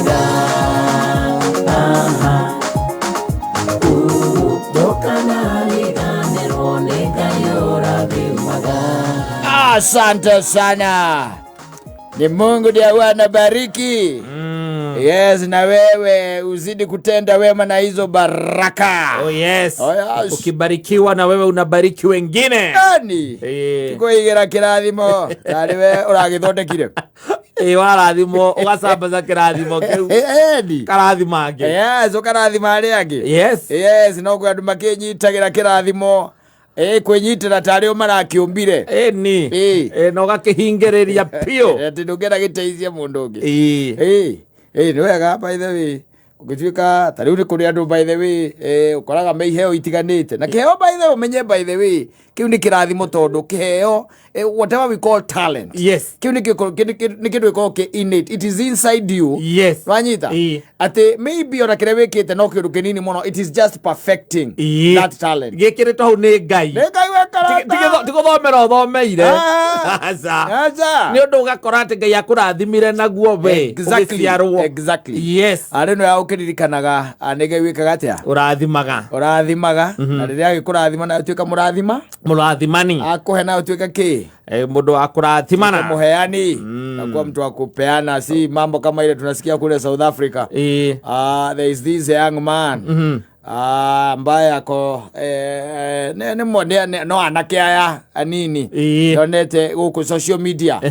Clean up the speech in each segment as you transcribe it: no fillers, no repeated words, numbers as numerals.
rathimaga ndokanagiganirwo nĩ Ngai ũrathimaga. Asante sana, ni Mungu ndiye anabariki. Yes, na wewe uzidi kutenda wema na hizo baraka. Oh yes. Oh yes. Ukibarikiwa na wewe unabariki wengine. Ani? Tiko igira kirathimo. Tari we uragithondekire. Warathimo ugasambaza kirathimo kiu. Karathimage. Yes, ukarathima ari angi. Yes. Yes, no kwa andu makinyitagira kirathimo. Kwenyitira tari marakiumbire. No gakihingiriria pio. Ati ndungera giteithia mundu ungi. Ni wega by the way. Ukituika tari uri kuri andu by the way, ukoraga meiheo itiganite. Na kiheo by the way umenye by the way, kiu ni kirathimo tondu kiheo whatever we call talent. Yes. Kiu ni kindu called innate. It is inside you. Yes. Wanyita. Ati maybe ona kire wikite no kindu kinini muno, it is just perfecting that talent. Gikire to ni Ngai. Ni Ngai wekarata. Tiguthomera uthomeire. Aza. Ni undu ugakora ati Ngai akurathimire naguo we. Exactly. Yes. Ari no ya ukiririkanaga ni Ngai wikaga atia? Urathimaga. Na riria agikurathima na utuika murathimani. Akuhe na utuika ki? Mundu akurathimana. Muheani. Na kwa mtu akupeana, si mambo kama ile tunasikia kule South Africa. There is this young man. Ambaye ako no anake aya anini yonete guku social media.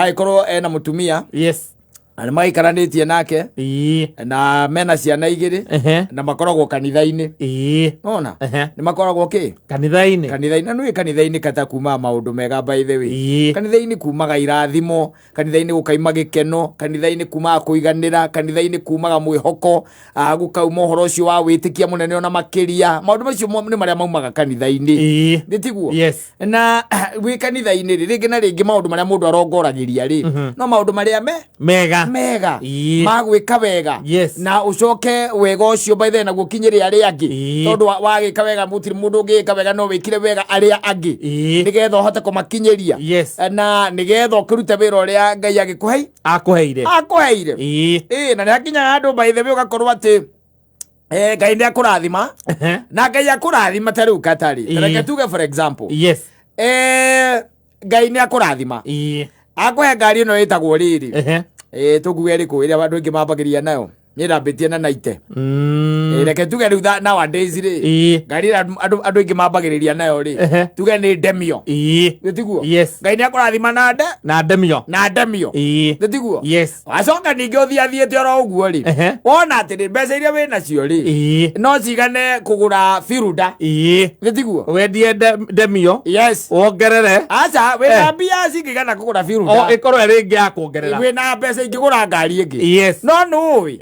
Ikorwo ena mutumia. Yes. Na maikaranĩtie nake na mena ciana igiri na makoragwo kanitha-inĩ. Ona ni makoragwo ki kanitha-inĩ na nĩ kanitha-inĩ kata kuma maundu mega by the way. Kanitha-inĩ kumaga irathimo, kanitha-inĩ gukaima gikeno, kanitha-inĩ kumaga kuiganira, kanitha-inĩ kumaga mwihoko, gukauma uhoro ucio wa witikia munene ona makiria. Maundu macio ni maria maumaga kanitha-inĩ. Nditiguo. Na wi kanitha-inĩ ringi na ringi maundu maria mundu arongoragiria ri no maundu maria mega magwika wega. Na ucoke wega ucio by the na gukinyiria ari angi tondu wagika wega mutiri mundu ungika wega no wikire wega ari angi nigetha uhote kumakinyiria na nigetha ukiruta wira uria Ngai akuheire na niakinya andu by the way ugakorwo ati Ngai ni akurathima na Ngai akurathima tariu katari reke tuge for example Ngai ni akurathima akuhe ngari ino itagwo riri tukuge riku iria andu ingi mambagiria nayo ni rambitie na naite reke tuge riu nowadays ri ngari andu ingi mambagiriria nayo ri tuge ni Demio tiguo. Ngai ni akurathima na Demio tiguo. Wacoka ningi uthiathiete oro uguo ri wona ati mbeca iria wina cio ri no cigane kugura Firuda tiguo. Wendie Demio wongerere aca wina mbia cingigana kugura Firuda ikorwo ringi ya kuongerera wina mbeca ingigura ngari ingi no nui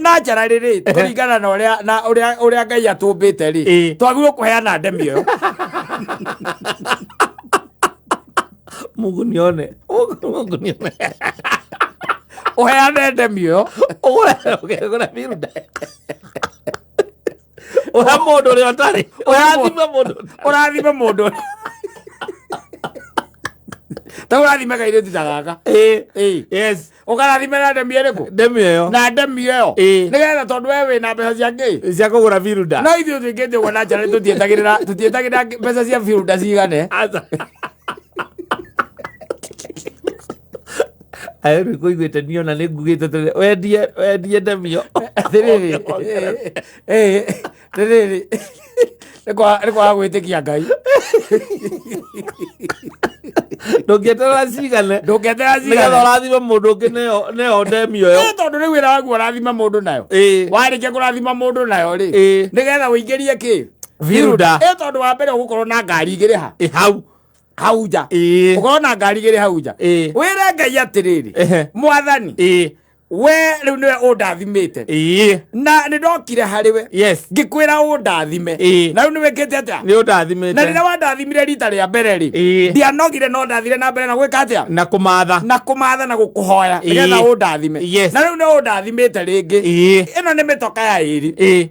na njara riri kuringana na uria Ngai atumbite ri twagirwo kuheana Demio. Mungu nione uheane Demio ugura Firuda uhe mundu uria utari urathime mundu ta urathime kairitu ta gaka ukarathime na Demio riku na Demio yo nigetha tondu we wina mbeca ciangi cia kugura Firuda no ithuĩ twĩkĩte ũguo na njara tũtietagĩrĩra mbeca cia Firuda cigane. Ayo kuiguĩte niona nĩ ngugĩte wendie Demio rĩrĩ nĩ kwaga gwĩtĩkia Ngai ndũngĩeterera cigane nĩgetha ũrathime mũndũ ũngĩ nĩyo Demio yo tondũ nĩ wĩra waku ũrathima mũndũ nayo warĩkia kũrathima mũndũ nayo rĩ nĩgetha ũingĩrie kĩ Firuda tondũ wa mbere ũgũkorwo na ngari igĩrĩ hau nja ũkorwo na ngari igĩrĩ hau nja wĩre Ngai atĩrĩrĩ Mwathani we riu niwe undathimite na ni ndokire hariwe ngikwira undathime na riu niwikite atia ni undathimite na rira wandathimire rita ria mbere ri ndianogire no ndathire na mbere na gwika atia na kumatha na gukuhoya nigetha undathime na riu ni undathimite ringi ino ni mitoka ya iri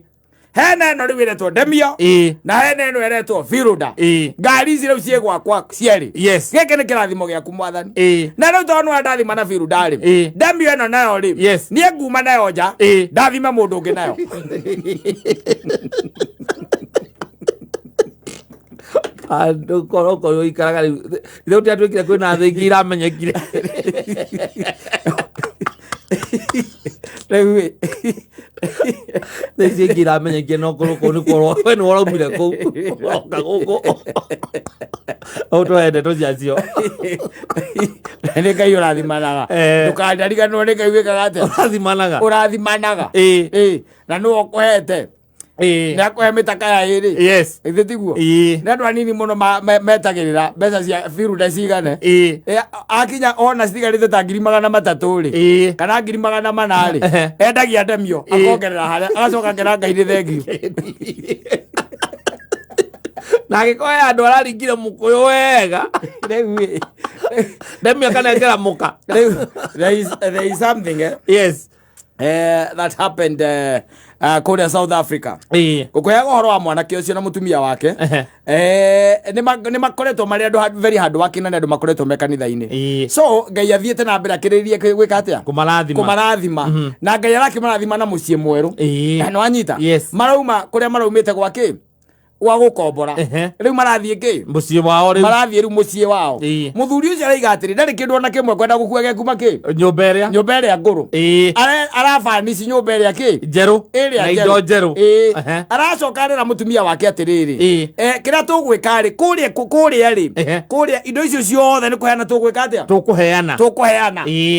hena no riwiretwo Demio na hena no eretwo Firuda ngari ici riu cie gwakwa cieri geke ni kirathimo giaku mwathani na riu tondu ndathima na Firuda ri Demio eno nayo ri nie nguma nayo nja ndathima mundu ungi nayo ando koroko ikaraga riu tiatwikire kwina thingi iramenyekire riu thingi iramenyekire no koroko ni korwo we ni waraumire ku oka guku autoende tujacio ni Ngai urathimanaga ndukandariganwo ni Ngai wikaga atia urathimanaga na no okuhete na kwa mitaka ya iri ithitiguo na andu anini muno metagirira mbeca cia Firuda cigane akinya ona citigari ta 300 ri kana 400 ri endagia Demio akongerera haria agacoka ngera Ngai ni thengio na gikoya andu araringire mukuyu wega Demio kanengera muka there is something that happened Korea South Africa gukuyaga horo wa mwanake ucio na mutumia wake ni makoretwo mari andu very hard working na andu makoretwo me kanitha-ini so Ngai athiete na mbere akiririe gwika atia kumarathima na Ngai arakimarathima na mucie mweru no anyita marauma kuria maraumite gwake wa gukombora riu marathie ki mucie wao riu marathie riu mucie wao muthuri ucio araiga atiri ndari kindu ona kimwe kwenda gukuage kuma ki nyumba iria nguru arafanici nyumba iria ki njeru na indo njeru aracokanira mutumia wake atiriri kira tugwika ri kuria ri kuria indo icio ciothe ni kuheana tugwika atia tukuheana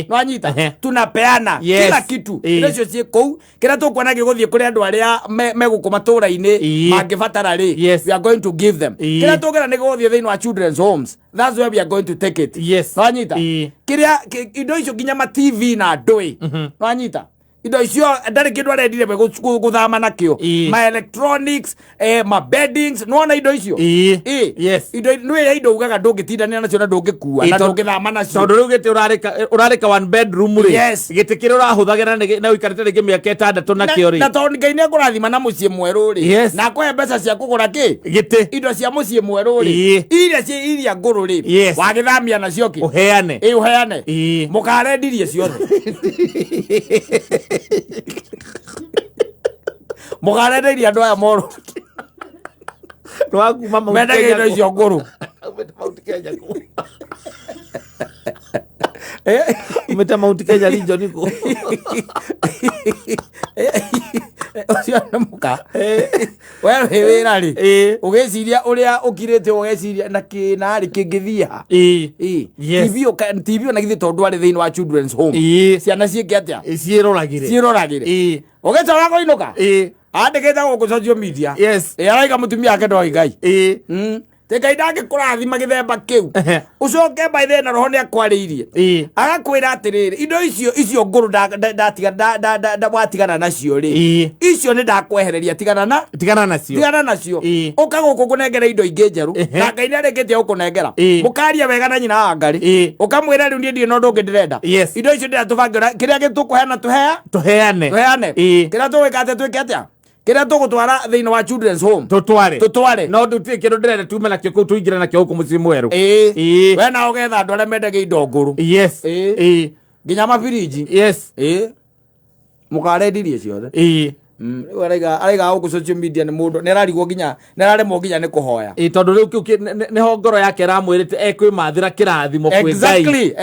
no anyita tunapeana kila kitu indo icio ci kou kira tukwona giguthie kuri andu aria megukuma tura-ini mangibatara ri we are going to give them kira tugera ni guthie thiini wa children's homes that's where we are going to take it no anyita kiria indo icio nginya ma TV na ndui no anyita indo icio ndari kindu arendire guthama nakio my electronics my beddings no na indo icio indo nwe indo ugaga ndungitindania nacio na ndungikua na ndungithama nacio tondu riu giti urarika one bedroom ri giti kiri urahuthagira na uikarite ringi miaka 6 nakio ri na tondu Ngai ni ngurathima na mucie mweru ri na kwa mbeca cia kugura ki giti indo cia mucie mweru ri iria nguru ri wagithamia nacio ki uheane mukarendirie ciothe mukarendirie andu aya moru nwakuma mendaga indo icio nguru umeta Mount Kenya region ku ucio na muka wewe wira ri ugeciria uria ukirite ugeciria na kina ri kingithia TV na githi tondu ari thiini wa children's home ciana cieke atia ciiroragire ugeca wako inuka andikite guku social media araiga mutumia ake ndoi Ngai te Ngai ndangikurathima githemba kiu ucoke by then roho ni akwariirie agakwira atiriri indo icio nguru watigana nacio ri icio ni ndakwehereria tigana nacio uka guku kunengera indo ingi njeru na Ngai ni areketie gukunengera mukaria wega na nyina wa ngari ukamwira riu ndie no ndungi ndirenda indo icio ndiratubangira kiria gitukuheana tuheane kiria tuwikate twike atia kira tugutwara thiini wa children's home tutware no ndutie kindu ndirenda tume nakio kuu tuingire nakio huko mucii mweru we na ugetha andu aria mendaga indo nguru nginya mabiriji mukarendirie ciothe araiga guku social media ni mundu nerarigwo nginya neraremwo nginya ni kuhoya tondu riu kiu niho ngoro yake ramwirite ekwimathira kirathimo kwi Ngai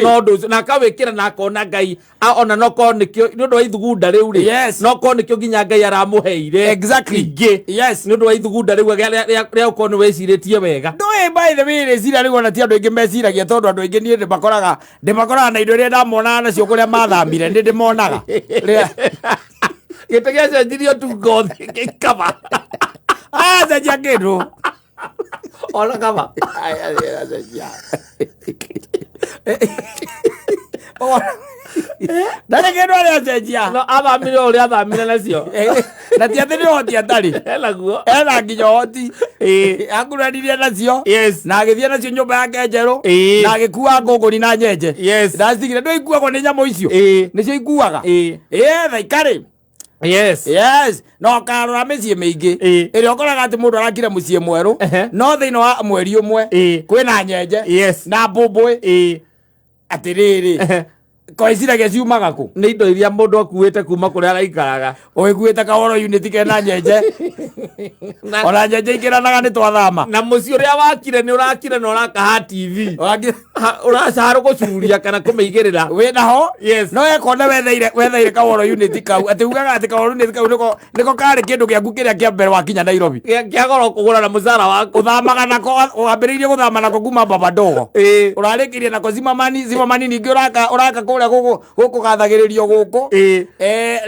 no ndu na kawikira na kona Ngai ona no ko nikio ni undu wa ithugunda riu ri no ko nikio nginya Ngai aramuheire ingi ni undu wa ithugunda riu ria ko ni weciritie wega ndui by the way recira riu ona ti andu ingi meciragia tondu andu ingi ni ndimakoraga na indo iria ndamona nacio kuria mathamire ndi ndimonaga gitege cenjirio tu ngothi gikaba cenjia kindu ona kama ndari kindu aria cenjia no athamire uria athamire nacio na ti athiri hoti atari enaguo ena nginya hoti akuranirie nacio na agithie nacio nyumba yake njeru na agikua ngunguni na nyenje ndacitigire ndu ikuagwo ni nyamu icio nicio ikuaga thaikari Yes. No karora mĩciĩ mĩingĩ ĩrĩa ũkoraga atĩ mũndũ arakira mũciĩ mwerũ no thĩinĩ wa mweri ũmwe kwĩna nyenje na mbũmbũĩ atĩrĩrĩ koiciragia ciumaga kũ nĩ indo iria mũndũ akuĩte kuma kũrĩa araikaraga ũgĩkuĩte kahoro unit kena nyenje ona nyenje ikĩranaga nĩ twathama na mũciĩ ũrĩa wakire nĩ ũrakire na ũrakaha TV ũracarũ gũcuria kana kũmĩigĩrĩra wĩnaho no ekona wetheire kahoro unit kau atĩ ugaga atĩ kahoro unit kau nĩko karĩ kĩndũ gĩaku kĩrĩa kĩa mbere wakinya Nairobi kĩa goro kũgũra na mũcara waku ũthamaga nako wambĩrĩirie gũthama nako kuma Babadogo ũrarĩkĩrie nako Zimamani ningĩ ũraka kũrĩa gũkũ gathagĩrĩrio gũkũ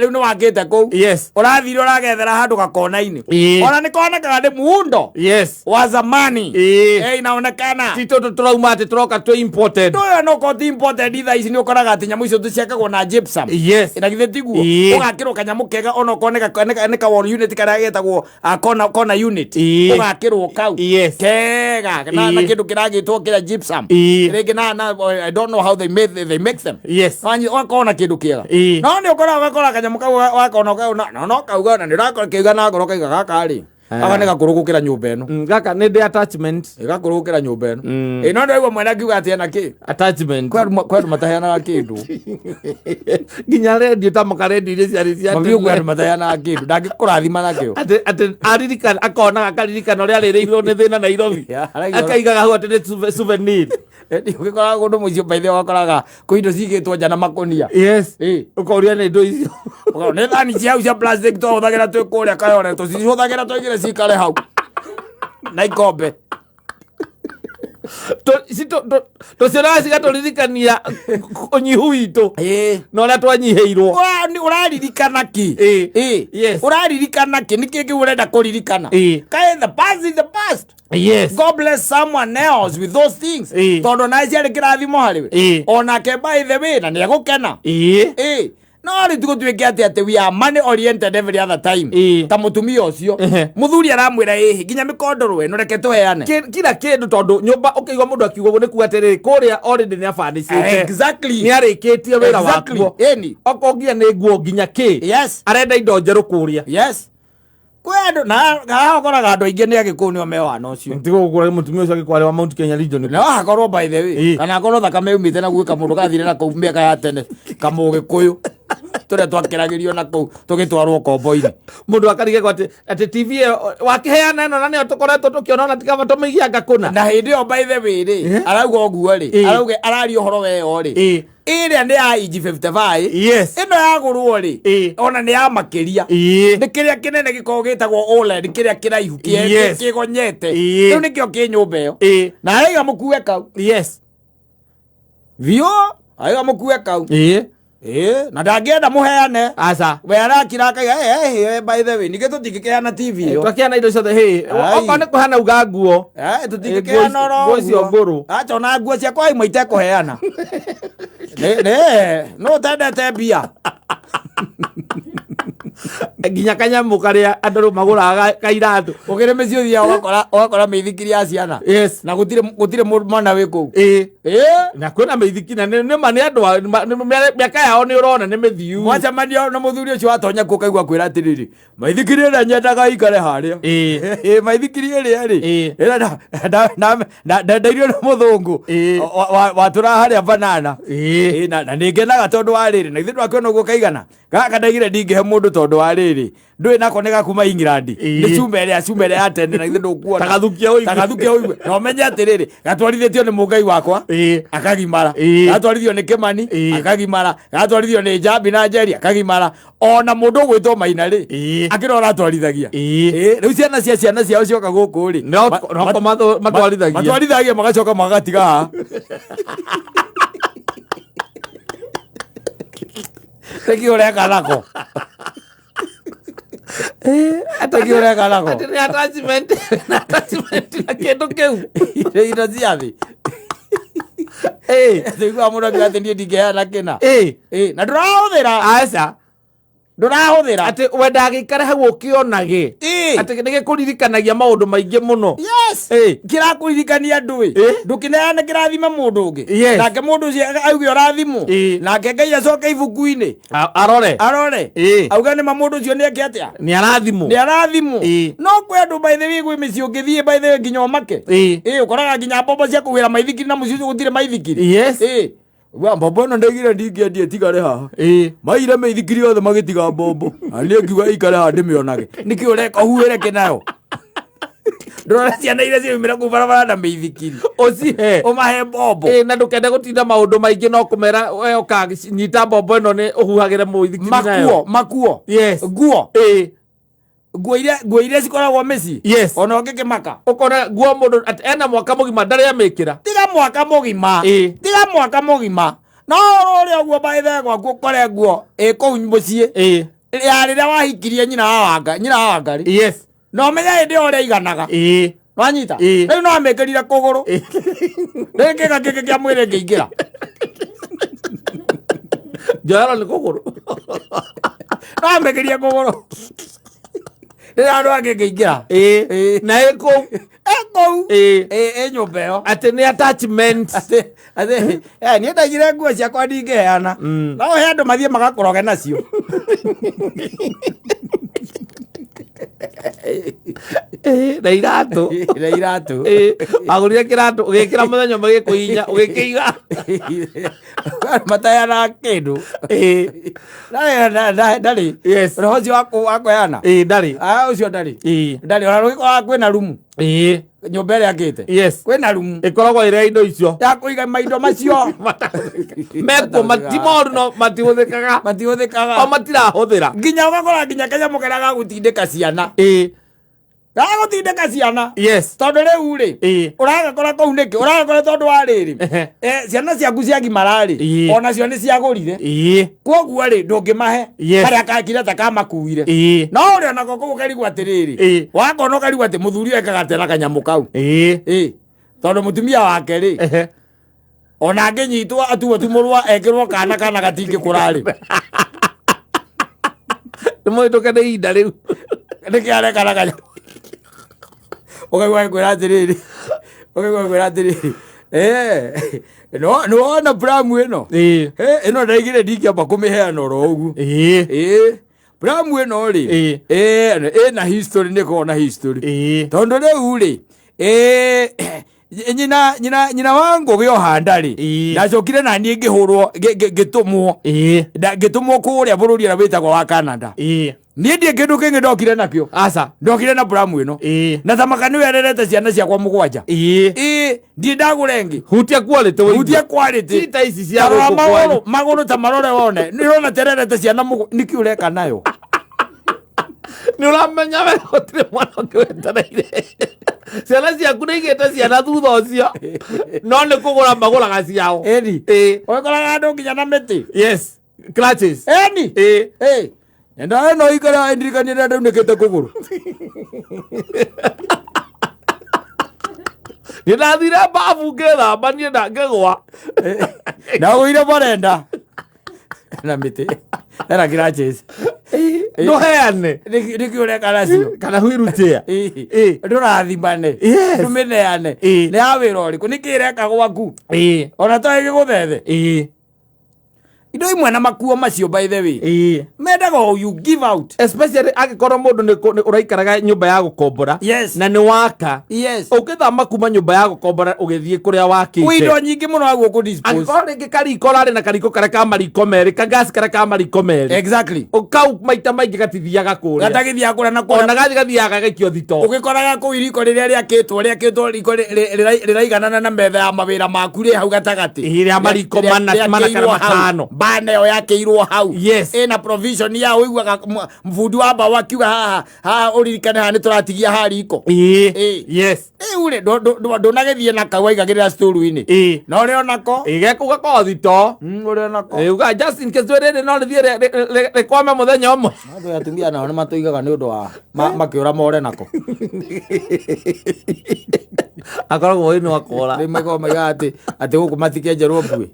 rĩu nĩ wakĩte kũu ũrathire ũragethera handũ gakona-inĩ ona nĩ konekaga nĩ muundo wa zamani inaonekana ti tũtũ tũrauma atĩ tũroka twĩ imported ũyũ no ko ti imported thaa ici nĩ ũkoraga atĩ nyamũ icio tũciakagwo na gypsum na githĩ tiguo ũgakĩrwo kanyamũ kega ona ũkorwo nĩ ka wall unit karĩa getagwo corner unit ũgakĩrwo kau kega na kĩndũ kĩragĩtwo kĩrĩa gypsum rĩngĩ na I don't know how they make them wakona kĩndũ kĩega no nĩ ũgakora kanyamũ kau wakona kau no kauga na nĩ ũrakora kĩuga na ngoro kaiga gaka rĩ aka nĩ gakũrũ gũkĩra nyũmba ĩno gaka nĩ the attachment gakũrũ gũkĩra nyũmba ĩno no ndĩraigua mwena akiuga atĩ ena kĩ attachment kwendũ mataheanaga kĩndũ nginya redio ta makaredio iria ciarĩ cia tene kwendũ mataheanaga kĩndũ ndangĩkũrathima nakĩo atĩ aririkana akona akaririkana ũrĩa arĩrĩirwo nĩ thĩna Nairobi akaigaga hau atĩ nĩ souvenir ũgĩkoraga kũndũ mũciĩ by the way wakoraga kwĩ indo cigĩtwo nja na makũnia ũkoria nĩ indo icio nĩ thani ciao cia plastic tũhũthagĩra twĩ kũrĩa Kayole tũcihũthagĩra tũigĩre cikare hau na ikombe tũcionaga cigatũririkania ũnyihu witũ na ũrĩa twanyihĩirwo ũraririkana kĩ ũraririkana kĩ nĩkĩĩ kĩu ũrenda kũririkana kaĩ the past is the past God bless someone else with those things tondũ nawe ciarĩ kĩrathimo harĩwe onake by the way na nĩegũkena no rĩ tũgũtuĩke atĩ we are money oriented every other time ta mũtumia ũcio mũthuri aramwĩra nginya mĩkondoro ĩno reke tũheane kila kĩndũ tondũ nyũmba ũkĩigua mũndũ akiuga nĩ kuga atĩrĩrĩ kũrĩa already nĩ abandicĩte nĩ arĩkĩtie wĩra wakuo okorwo nginya nĩ nguo nginya kĩ arenda indo njerũ kũrĩa kwendo na gakoraga andũ aingĩ nĩ agĩkũũ nĩo mewana ũcio ntigũgũkũra mũtumia ũcio agĩkwarĩ wa Mount Kenya region no akorwo by the way kana akorwo thakame umĩte na gwĩka mũndũ gathire na kũu mĩaka ya tene kamũgĩkũyũ tũrĩa twakĩragĩrio na kũu tũgĩtwarwo kombo-inĩ mũndũ akarigĩrwo atĩ TV wakĩheana ĩno na nĩyo tũkoretwo tũkĩona ona tikaba tũmĩigia ngakũna na hĩndĩ ĩyo by the way rĩ arauga ũguo rĩ arauga araria ũhoro weo rĩ ĩrĩa nĩ ya EG55 ĩno yagũrwo rĩ ona nĩ ya makĩria nĩ kĩrĩa kĩnene gĩkoragwo gĩtagwo OLED kĩrĩa kĩraihu kĩgonyete rĩu nĩkĩo kĩ nyũmba ĩyo na araiga mũkue kau biũ araiga mũkue kau na ndangĩenda mũheane aca we arakira akaiga by the way ningĩ tũtingĩkĩheana TV ĩyo twakĩheana indo ciothe okorwo nĩ kũheana uga nguo tũtingĩkĩheana oro ũcio ngũrũ aca ona nguo ciakwa imwe itekũheana no ũtendete mbia nginya kanyamũ karĩa andũ rĩu magũraga kairatũ ũkĩrĩ mĩciĩ ũthiaga ũgakora mĩithikiri ya ciana na gũtirĩ mwana wĩ kũu na kwĩna mĩithikiri na nĩma nĩ andũ mĩaka yao nĩ ũrona nĩ mĩthiu mwacemania na mũthuri ũcio watonya kũ kaigua kwĩra atĩrĩrĩ maithikiri ĩrĩa nyendaga ikare harĩa maithikiri ĩrĩa rĩ ndendeirio nĩ mũthũngũ watũra harĩa banana na nĩngenaga tondũ wa rĩrĩ na ithuĩ twakĩona ũguo kaigana gaka ndaigire ndingĩhe mũndũ tondũ wa rĩrĩ ndũĩ nako nĩ gakuma England nĩ cuma ĩrĩa ya tene na ithuĩ ndũkuona tagathukia ũigue na ũmenye atĩrĩrĩ gatwarithĩtio nĩ mũngai wakwa akagimara gatwarithio nĩ Kĩmani akagimara gatwarithio nĩ Njambi na Njeri akagimara ona mũndũ ũgwĩtwo Maina rĩ akĩrora atwarithagia rĩu ciana ciao cioka gũkũ rĩ matwarithagia magacoka magatiga haha teki ũreka nako ataki ũreka nako atĩ nĩ attachment na kĩndũ kĩu indo cia thĩ thĩigua mũndũ akiuga atĩ niĩ ndingĩheana kĩna na ndũrahũthĩra aca ndurahuthira ati wenda gikare hau ukionage ati nige kuririkanagia maundu maingi muno. Yes, kirakuririkania ndui ndukineane kirathima mundu ungi nake mundu ucio auge urathimo nake Ngai acoke ibuku-ini arore auga ni mundu ucio ni eke atia ni arathimo no kwe andu by the way gwi mici ungithie by the way nginya omake ukoraga nginya mbombo cia kuwira maithikiri na mucio gutire maithikiri wa mbombo no ndegire ndingiendie tigare haha maire maithikiri othe magitiga mbombo ani ngiuga ikare ha ndimionage niki ureka huire kinayo ndorora ciana iria ciumira ku barabara na meithikiri ucihe umahe mbombo na ndukende gutinda maundu maingi no kumera we ukanyita mbombo ino ni uhuhagire muithikiri nayo makuo nguo iria cikoragwo mici ona ungikimaka ukona nguo mundu ena mwaka mugima ndari amikira tiga mwaka mugima no uria guo baithe gwaku ukore nguo kuu mucii ya riria wahikirie nyina wa Wangari no menya hindi uria iganaga wanyita riu no amikirire kuguru rĩngĩga kĩngĩ kĩa mwĩrĩ ngĩingĩra njoero nĩ kũgũrũ no amikĩrie kũgũrũ rĩrĩa andũ angĩ ngĩingĩra na ĩkũu nyũmba ĩyo atĩ nĩ attachment niĩ ndaigire nguo ciakwa ndingĩheana no he andũ mathiĩ magakũroge nacio na iratũ agũrire kĩratũ ũgĩkĩra mũthenya magĩkũinya ũgĩkĩiga matayana kĩndũ ndarĩ roho ũcio wakwĩana ndarĩ ũcio ndarĩ ona rũgĩkoraga kwĩna rumu nyũmba ĩrĩa akĩte kwĩna rumu ĩkoragwo ĩrĩa indo icio ya kũiga maindo macio mekuo matimoru no matihũthĩkaga o matirahũthĩra nginya ũgakora nginya kanyamũ karĩa gagũtindĩka ciana gagũtindĩka ciana tondũ rĩu rĩ ũragakora kũu nĩkĩ ũragakora tondũ wa rĩrĩ ciana ciaku ciagimara-rĩ onacio nĩ ciagũrire kwoguo rĩ ndũngĩmahe karĩa kakire ta kamakuire no ũrĩ onako kũu ũkarigwo atĩrĩrĩ wakona ũkarigwo atĩ mũthuri ekaga atĩ na kanyamũ kau tondũ mũtumia wake rĩ ona angĩnyitwo atuo tumũrwa ekĩrwo kana gatingĩkũra-rĩ nĩmũhĩtũke nĩ ihinda rĩu nĩkĩarekana kanyamũ ũkaigua kwĩra atĩrĩrĩ nĩwona bramu ĩno ndaigire ndingĩamba kũmĩheana oro ũguo bramu ĩno rĩ ĩna history nĩkoragwo na history tondũ rĩu rĩ nyina wa Ngũgĩ Ohanda rĩ ndacokire na niĩ ngĩhũrwo ngĩtũmwo kũrĩa bũrũri ũrĩa wĩtagwo wa Canada niĩ ndiĩ kĩndũ kĩngĩ ndokire nakĩo ndokire na bramu ĩno na thamaka nĩwe arerete ciana ciakwa mũgwanja ndiĩ ndagũre ngĩ hutia quality ta ici cia gũkũ magũrũ ta marore wone nĩrona tererete ciana nĩkĩ ũreka nayo nĩ ũramenya we gũtirĩ mwana ũngĩwetereire ciana ciaku nĩ igĩte ciana thutha ũcio no nĩ kũgũra magũraga ciao ũgĩkoraga andũ nginya na mĩtĩ clutches ndawe no ikara ndirikanie na ndau nĩkĩte kũgũrũ nĩ ndathire babu ngĩthambanie na ngĩgwa ndagũire barenda na mĩtĩ ena clutches ndũheane nĩkĩ ũreka nacio kana huirutia ndũrathimane ndũmĩneane nĩ ya wĩra ũrĩkũ nĩkĩ ĩreka gwaku ona to ĩgĩgũthethe indo imwe na makuo macio by the way mendaga you give out especially angĩkorwo mũndũ nĩ ũraikaraga nyũmba ya gũkombora na nĩ waka ũkĩthama kuma nyũmba ya gũkombora ũgĩthiĩ kũrĩa wakĩte indo nyingĩ mũno wa gũkũ dispose angĩkorwo rĩngĩ kariko rarĩ na kariko karĩa ka mariko merĩ kagasi karĩa ka mariko merĩ kau maita maingĩ gatithiaga kũrĩa gatagĩthiaga kũrĩa na ona gathiaga gagaikio thito ũgĩkoraga kũu iriko rĩrĩa rĩakĩtwo riko rĩraiganana na metha ya mawĩra maku rĩ hau gatagatĩ rĩa mariko mana kana matano bana yo yake hau ina provision ya uiguaga mfundi wa mbaũ akiuga haha uririkane haha nĩ tũratigia ha riko ure ndũnagĩthiĩ na kau aigagĩrĩra store-inĩ no ũrĩ onako gekugakorwo thito ũrĩ onako uga just in case rĩrĩ no rĩthiĩ rĩkwame mũthenya ũmwe andũ atumia nao nĩ matũigaga nĩ ũndũ wa makĩũra more nako akoragwo wino akora mego magate ati guku matikejerwo mbui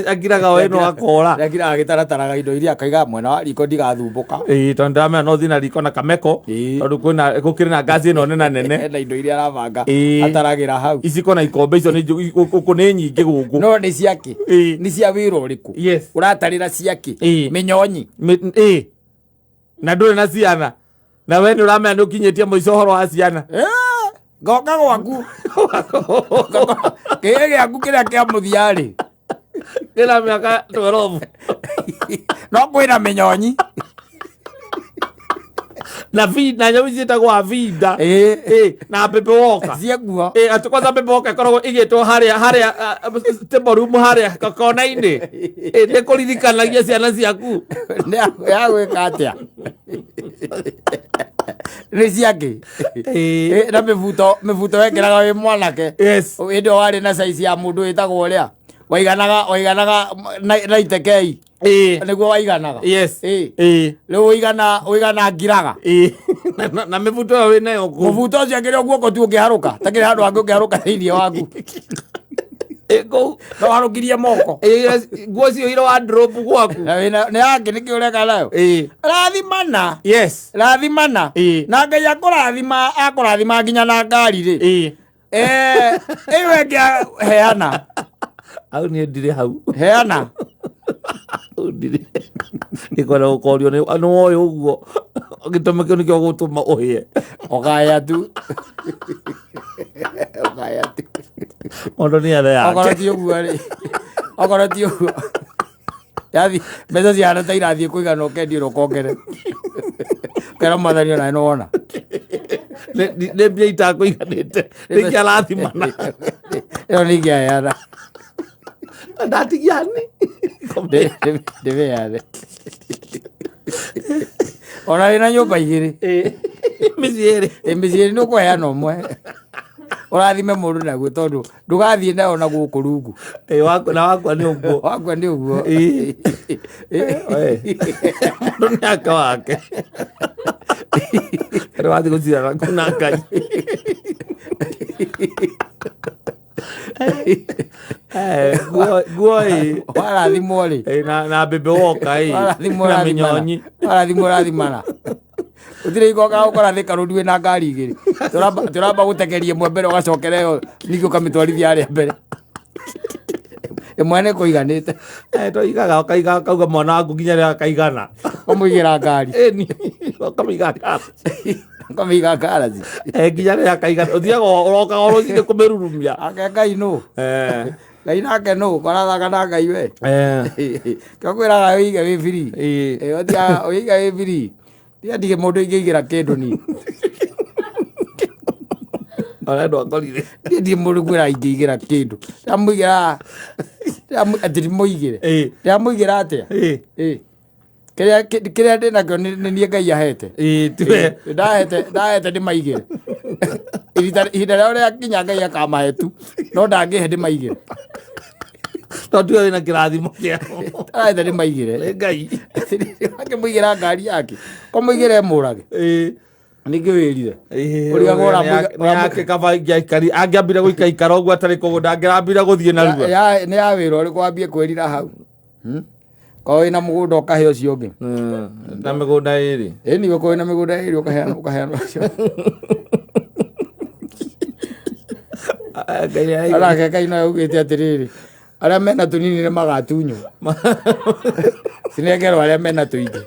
akiraga wino akora akiraga agitarataraga indo iria akaiga mwena wa riko ndigathumbuka tondu ndamenya no thina riko na kameko tondu kwina gukiri na ngazi ino nene na indo iria arabanga ataragira hau iciko na ikombe icio guku ni nyingi guku no ni ciaki ni cia wiro uriku uratarira ciaki minyonyi na nduri na ciana na we ni uramenya ni ukinyitie muico horo wa ciana ngoka gwaku kĩĩ gĩaku kĩrĩa kĩa mũthiarĩ kĩna mĩaka 12 no kwĩna mĩnyonyi na nyamũ ciĩtagwo avinda na pepe woka ciekuo atĩ kwanza pepe woka ĩkoragwo ĩgĩtwo harĩa table room harĩa kona-inĩ nĩ kũririkanagia ciana ciaku ya gwĩka atĩa nĩ ciake na mĩbuto wekĩraga wĩ mwanake ĩndĩ warĩ na saizi ya mũndũ wĩtagwo ũrĩa waiganaga na itekei nĩguo waiganaga rĩu ũigana ngiraga na mĩbuto ĩyo wĩ nayo mũbuto ũcio akĩrĩ guoko tu ũkĩharũka takĩrĩ handũ hangĩ ũkĩharũka thĩinĩ waku no harũkirie moko nguo cio ira wa drop gwaku nĩ yake nĩkĩ ũreka nayo rathimana na Ngai akũrathima nginya na ngari rĩ ĩyo ĩngĩ heana au niĩ ndirĩ hau heana ndirĩ ĩkwenda gũkorio nĩ woĩ ũguo gĩtũmi kĩu nĩkĩo gũtũma ũhĩe ũkaya tu mũndũ nĩ arĩa okorwo ti ũguo yathi mbeca cihana ta irathiĩ kũigana ũkendia ũkongere kera mwathani ona nĩ wona nĩ mbia itakũiganĩte nĩkĩ arathimana ĩyo nĩ ingĩheana ndatigiani ndĩmĩheane ona wĩna nyũmba igĩrĩ mĩciĩ ĩrĩ nĩ ũkũheana ũmwe ũrathime mũndũ naguo tondũ ndũgathiĩ nayo na gũkũ rungu na wakwa nĩ ũguo mũndũ nĩ ake wake rĩ wathiĩ gũcirana kuna Ngai nguo warathimwo rĩ na bebe woka na mĩnyonyi warathimana utire ikoka ukora thika road wina ngari igiri turamba gutekerie mwe mbere ugacokera yo ningĩ ũkamĩtwarithia arĩa mbere imwe nĩ kũiganĩte to igaga ukaiga kauga mwana waku nginya rĩrĩa akaigana ũmũigĩra ngari ũkamĩiga karathi nginya rĩrĩa akaigana ũthiaga ũrokaga rũcinĩ kũmĩrurumia ake Ngai nũ Ngai nake nũ korathaga na Ngai we kĩokwĩraga ũige wĩ free ũige wĩ free ndige mũndũ ingĩigĩra kĩndũ ni arenda akorire ndige mũndũ kwĩra ingĩigĩra kĩndũ ndamũigĩra atĩ mũigĩre ndamũigĩra atĩa kĩrĩa ndĩnakĩo nĩ niĩ Ngai ahete ndahete ndĩmaigĩre ihinda rĩao rĩakinya Ngai akamahe tu no ndangĩhe ndĩmaigĩre tondũ wĩna kĩrathimo kĩao arahete ndĩmaigĩre Ngai akĩmũigĩra ngari yake komũigĩre mũrage nĩkĩ wĩrire ũrigagũrake kaba angĩambire gũikaikara ũguo atarĩ kũgũ ndangĩrambire gũthiĩ narua nĩ ya wĩra ũrĩkũ wambie kwĩrira hau korwo wĩna mũgũnda ũkahe ũcio ũngĩ na mĩgũnda ĩrĩ ĩni ũkorwo wĩna mĩgũnda ĩrĩ ũkaheana ũcio arake Ngai no augĩte atĩrĩrĩ arĩa mena tũnini nĩ magatunywo cinengerwo arĩa mena tũingĩ